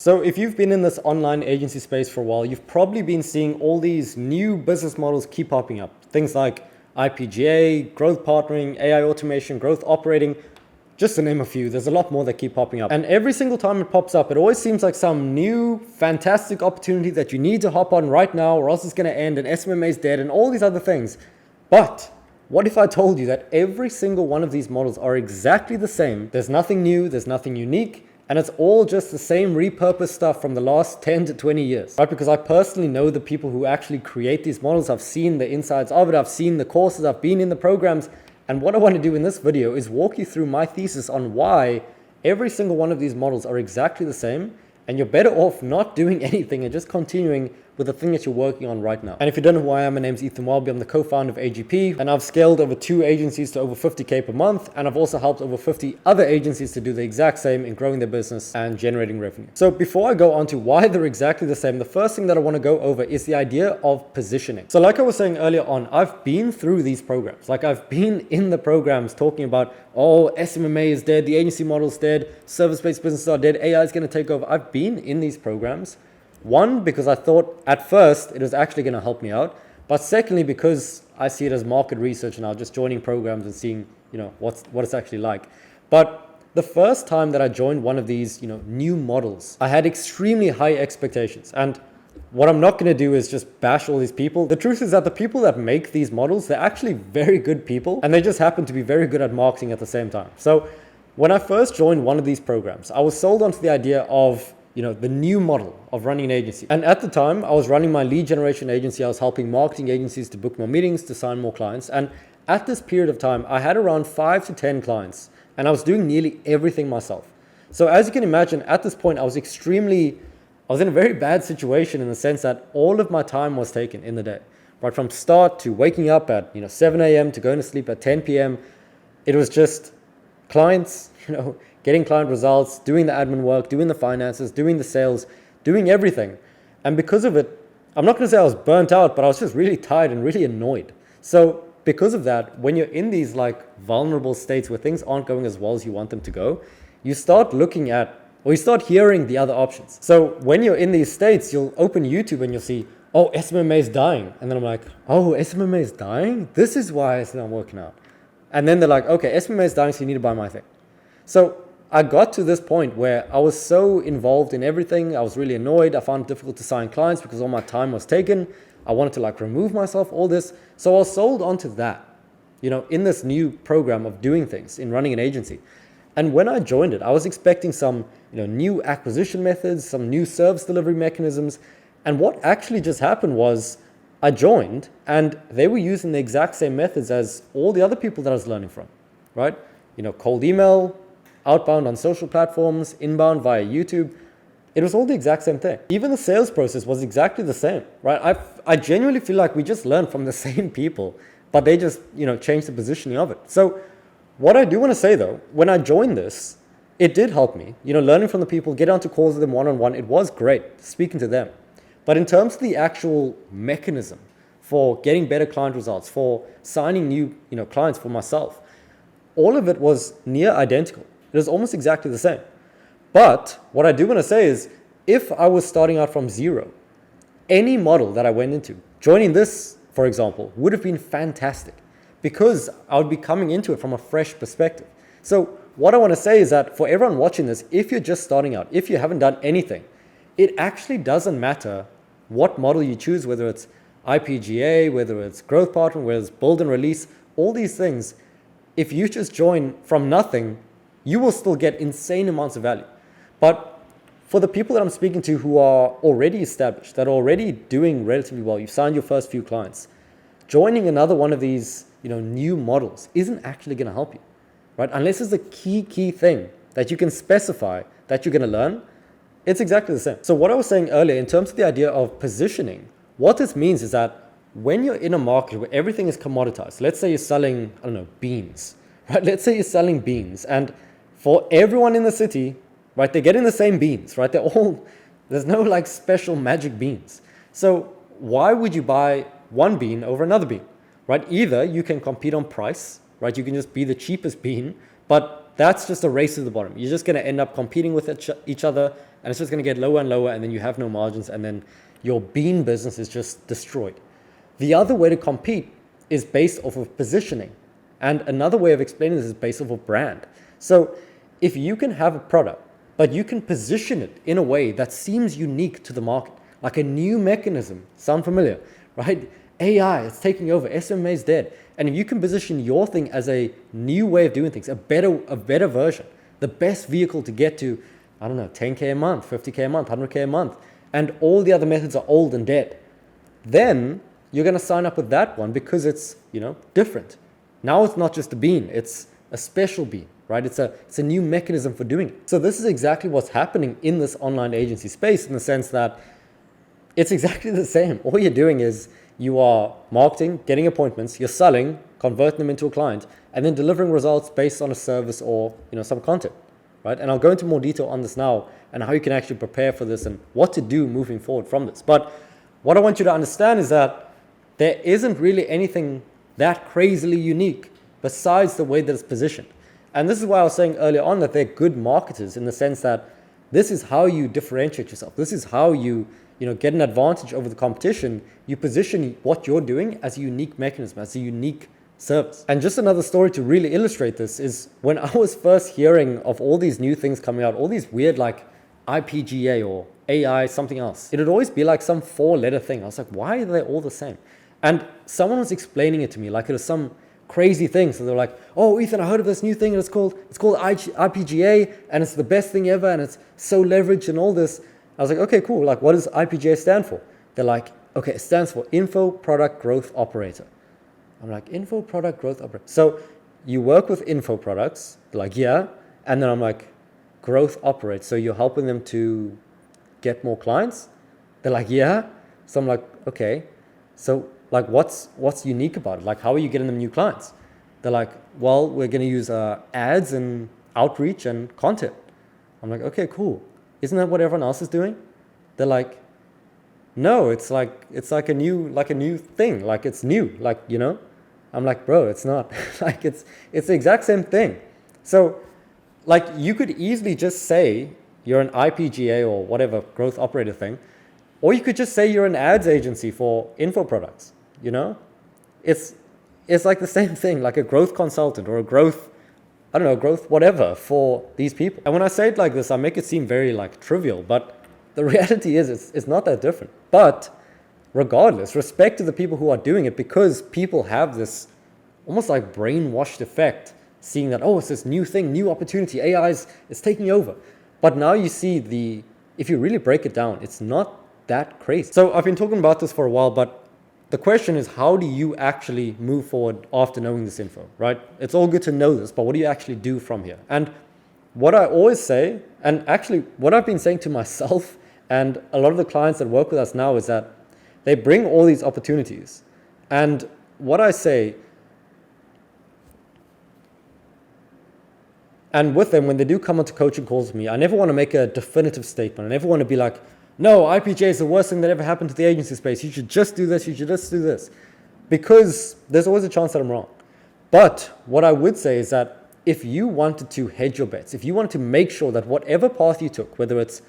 So if you've been in this online agency space for a while, you've probably been seeing all these new business models keep popping up. Things like IPGA, growth partnering, AI automation, growth operating, just to name a few. There's a lot more that keep popping up. And every single time it pops up, it always seems like some new fantastic opportunity that you need to hop on right now or else it's going to end and SMMA is dead and all these other things. But what if I told you that every single one of these models are exactly the same? There's nothing new, there's nothing unique, and it's all just the same repurposed stuff from the last 10 to 20 years, right? Because I personally know the people who actually create these models. I've seen the insides of it. I've seen the courses. I've been in the programs. And what I want to do in this video is walk you through my thesis on why every single one of these models are exactly the same. And you're better off not doing anything and just continuing with the thing that you're working on right now. And if you don't know who I am, my name's Ethan Welby. I'm the co-founder of AGP, and I've scaled over 2 agencies to over 50K per month. And I've also helped over 50 other agencies to do the exact same in growing their business and generating revenue. So before I go on to why they're exactly the same, the first thing that I want to go over is the idea of positioning. So like I was saying earlier on, I've been through these programs. Like I've been in the programs talking about, oh, SMMA is dead, the agency model is dead, service-based businesses are dead, AI is going to take over. I've been in these programs. One, because I thought at first it was actually going to help me out. But secondly, because I see it as market research now, just joining programs and seeing, what it's actually like. But the first time that I joined one of these, new models, I had extremely high expectations. And what I'm not going to do is just bash all these people. The truth is that the people that make these models, they're actually very good people, and they just happen to be very good at marketing at the same time. So when I first joined one of these programs, I was sold onto the idea of the new model of running an agency. And at the time, I was running my lead generation agency. I was helping marketing agencies to book more meetings, to sign more clients. And at this period of time, I had around 5 to 10 clients, and I was doing nearly everything myself. So as you can imagine, at this point, I was in a very bad situation in the sense that all of my time was taken in the day, right? From start to waking up at 7 a.m. to going to sleep at 10 p.m. It was just clients, getting client results, doing the admin work, doing the finances, doing the sales, doing everything. And because of it, I'm not going to say I was burnt out, but I was just really tired and really annoyed. So because of that, when you're in these vulnerable states where things aren't going as well as you want them to go, you start looking at, or you start hearing the other options. So when you're in these states, you'll open YouTube and you'll see, oh, SMMA is dying. And then I'm like, oh, SMMA is dying? This is why it's not working out. And then they're like, okay, SMMA is dying, so you need to buy my thing. So I got to this point where I was so involved in everything. I was really annoyed. I found it difficult to sign clients because all my time was taken. I wanted to remove myself, all this. So I was sold onto that, in this new program of doing things, in running an agency. And when I joined it, I was expecting some, new acquisition methods, some new service delivery mechanisms. And what actually just happened was I joined and they were using the exact same methods as all the other people that I was learning from, right? Cold email, outbound on social platforms, inbound via YouTube. It was all the exact same thing. Even the sales process was exactly the same, right? I genuinely feel like we just learned from the same people, but they just, changed the positioning of it. So what I do want to say though, when I joined this, it did help me, learning from the people, get onto calls with them one-on-one. It was great speaking to them. But in terms of the actual mechanism for getting better client results, for signing new, clients for myself, all of it was near identical. It was almost exactly the same. But what I do want to say is, if I was starting out from zero, any model that I went into, joining this, for example, would have been fantastic because I would be coming into it from a fresh perspective. So what I want to say is that for everyone watching this, if you're just starting out, if you haven't done anything, it actually doesn't matter what model you choose, whether it's IPGA, whether it's growth partner, whether it's build and release, all these things. If you just join from nothing, you will still get insane amounts of value. But for the people that I'm speaking to who are already established, that are already doing relatively well, you've signed your first few clients, joining another one of these new models isn't actually going to help you, right? Unless it's a key thing that you can specify that you're going to learn, it's exactly the same. So what I was saying earlier, in terms of the idea of positioning, what this means is that when you're in a market where everything is commoditized, let's say you're selling, beans, right? Let's say you're selling beans, and for everyone in the city, right, they're getting the same beans, right? There's no special magic beans. So why would you buy one bean over another bean, right? Either you can compete on price, right? You can just be the cheapest bean, but that's just a race to the bottom. You're just going to end up competing with each other, and it's just going to get lower and lower, and then you have no margins, and then your bean business is just destroyed. The other way to compete is based off of positioning. And another way of explaining this is based off of brand. So if you can have a product, but you can position it in a way that seems unique to the market, like a new mechanism, sound familiar, right? AI, it's taking over, SMMA is dead. And if you can position your thing as a new way of doing things, a better version, the best vehicle to get to, I don't know, 10K a month, 50K a month, 100K a month, and all the other methods are old and dead, then you're going to sign up with that one because it's, different. Now it's not just a bean, it's a special bean, right? It's a new mechanism for doing it. So this is exactly what's happening in this online agency space, in the sense that it's exactly the same. All you're doing is you are marketing, getting appointments, you're selling, converting them into a client, and then delivering results based on a service or some content, right? And I'll go into more detail on this now and how you can actually prepare for this and what to do moving forward from this. But what I want you to understand is that there isn't really anything that crazily unique besides the way that it's positioned. And this is why I was saying earlier on that they're good marketers, in the sense that this is how you differentiate yourself. This is how you get an advantage over the competition. You position what you're doing as a unique mechanism, as a unique service. And just another story to really illustrate this is when I was first hearing of all these new things coming out, all these weird like IPGA or AI, something else, it would always be like some 4-letter thing. I was like, why are they all the same? And someone was explaining it to me like it was some crazy thing. So they're like, oh, Ethan, I heard of this new thing and it's called IPGA, and it's the best thing ever, and it's so leveraged and all this. I was like, okay, cool. Like, what does IPGA stand for? They're like, okay, it stands for Info Product Growth Operator. I'm like, Info Product Growth Operator. So you work with info products. They're like, yeah. And then I'm like, Growth Operator. So you're helping them to get more clients? They're like, yeah. So I'm like, okay. So like, what's unique about it? Like, how are you getting them new clients? They're like, well, we're going to use ads and outreach and content. I'm like, okay, cool. Isn't that what everyone else is doing? They're like, no, it's like a new thing. Like, it's new. Like, I'm like, bro, it's not. Like, it's the exact same thing. So like, you could easily just say you're an IPGA or whatever growth operator thing, or you could just say you're an ads agency for info products. It's like the same thing, like a growth consultant or a growth, growth whatever for these people. And when I say it like this, I make it seem very like trivial, but the reality is it's not that different. But regardless, respect to the people who are doing it, because people have this almost like brainwashed effect, seeing that, oh, it's this new thing, new opportunity, AI is taking over. But now you see if you really break it down, it's not that crazy. So I've been talking about this for a while, but the question is, how do you actually move forward after knowing this info, right? It's all good to know this, but what do you actually do from here? And what I always say, and actually what I've been saying to myself and a lot of the clients that work with us now, is that they bring all these opportunities. And what I say, and with them, when they do come onto coaching calls with me, I never want to make a definitive statement. I never want to be like, no, IPJ is the worst thing that ever happened to the agency space. You should just do this. You should just do this. Because there's always a chance that I'm wrong. But what I would say is that if you wanted to hedge your bets, if you wanted to make sure that whatever path you took, whether it's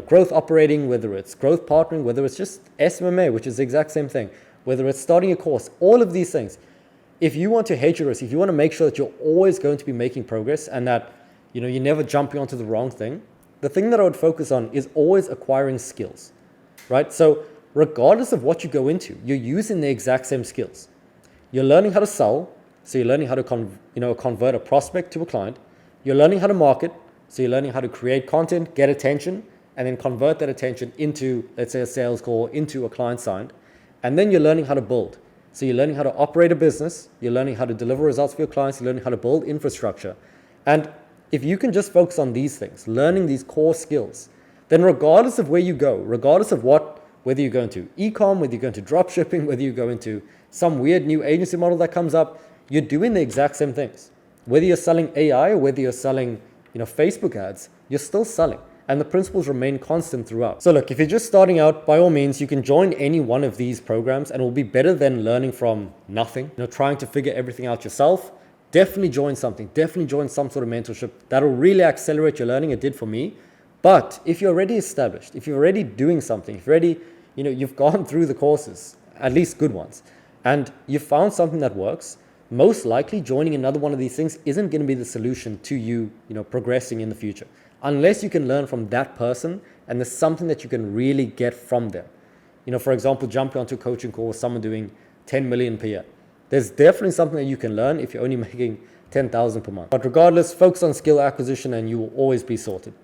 growth operating, whether it's growth partnering, whether it's just SMMA, which is the exact same thing, whether it's starting a course, all of these things, if you want to hedge your risk, if you want to make sure that you're always going to be making progress and that you're never jumping onto the wrong thing, the thing that I would focus on is always acquiring skills, right? So regardless of what you go into, you're using the exact same skills. You're learning how to sell, so you're learning how to convert a prospect to a client. You're learning how to market, so you're learning how to create content, get attention, and then convert that attention into, let's say, a sales call, into a client signed. And then you're learning how to build. So you're learning how to operate a business, you're learning how to deliver results for your clients, you're learning how to build infrastructure. And if you can just focus on these things, learning these core skills, then regardless of where you go, regardless of whether you go into e-com, whether you go into drop shipping, whether you go into some weird new agency model that comes up, you're doing the exact same things. Whether you're selling AI or whether you're selling Facebook ads, you're still selling. And the principles remain constant throughout. So look, if you're just starting out, by all means, you can join any one of these programs and it will be better than learning from nothing, trying to figure everything out yourself. definitely join something. Definitely join some sort of mentorship. That'll really accelerate your learning. It did for me. But if you're already established, if you're already doing something, if you're already, you've gone through the courses, at least good ones, and you've found something that works, most likely joining another one of these things isn't going to be the solution to you, progressing in the future. Unless you can learn from that person and there's something that you can really get from them. For example, jumping onto a coaching call with someone doing 10 million per year. There's definitely something that you can learn if you're only making 10,000 per month. But regardless, focus on skill acquisition and you will always be sorted.